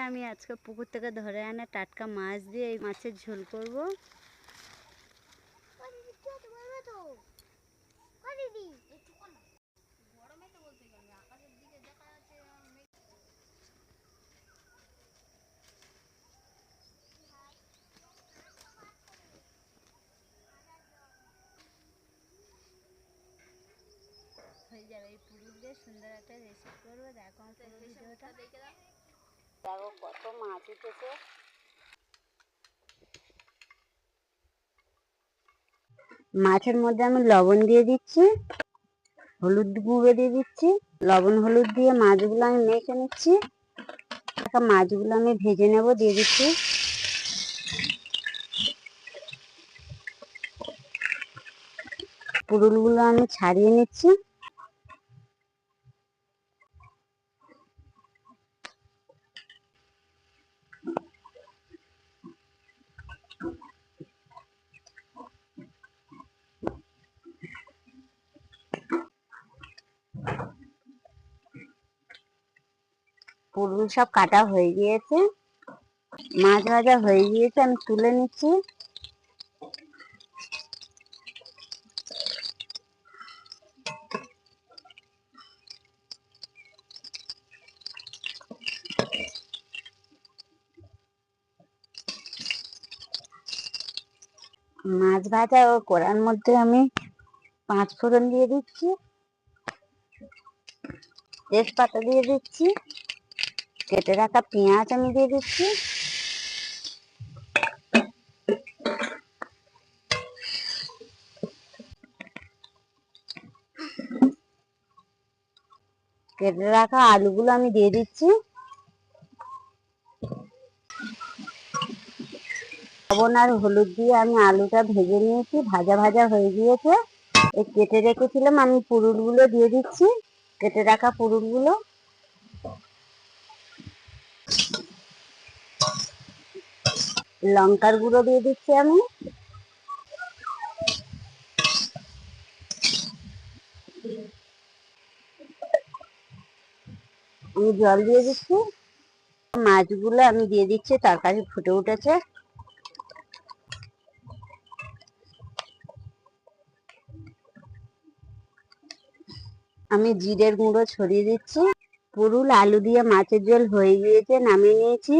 আমি আজকে পুকুর থেকে ধরে আনা টাটকা মাছ দিয়ে এই মাছের ঝোল করব। হয়ে যাবে এই পুরুল দিয়ে সুন্দর একটা রেসিপি করবো। দেখো আমার পুরো ভিডিওটা দেখো কত মাছ উঠেছে। মাছের মধ্যে আমি লবণ দিয়ে দিচ্ছি, হলুদ গুঁড়ো দিয়ে দিচ্ছি। লবণ হলুদ দিয়ে মাছগুলো আমি মেখে নিচ্ছি। মাছগুলো আমি ভেজে নেব, দিয়ে দিচ্ছি। পুরুলগুলো আমি ছাড়িয়ে নিচ্ছি। পুরুল সব কাটা হয়ে গিয়েছে, মাছ ভাজা হয়ে গিয়েছে, আমি তুলে নিচ্ছি। মাছ ভাজা ও কড়ার মধ্যে আমি 5 ফোড়ন দিয়ে দিচ্ছি, তেজপাতা দিয়ে দিচ্ছি, কেটে রাখা পেঁয়াজ আমি দিয়ে দিচ্ছি। কেটে রাখা আলুগুলো আমি দিয়ে দিচ্ছি। লবণ আর হলুদ দিয়ে আমি আলুটা ভেজে নিয়েছি, ভাজা ভাজা হয়ে গিয়েছে। এই কেটে রেখেছিলাম আমি পুরুলগুলো দিয়ে দিচ্ছি, কেটে রাখা পুরুলগুলো। লঙ্কার গুঁড়ো দিয়ে দিচ্ছি আমি। জল দিয়ে দিচ্ছি। মাছগুলো আমি দিয়ে দিচ্ছি, তরকারি ফুটে উঠেছে। আমি জিরের গুঁড়ো ছড়িয়ে দিচ্ছি। পুরুল আলু দিয়ে মাছের ঝোল হয়ে গিয়েছে, নামিয়ে নিয়েছি।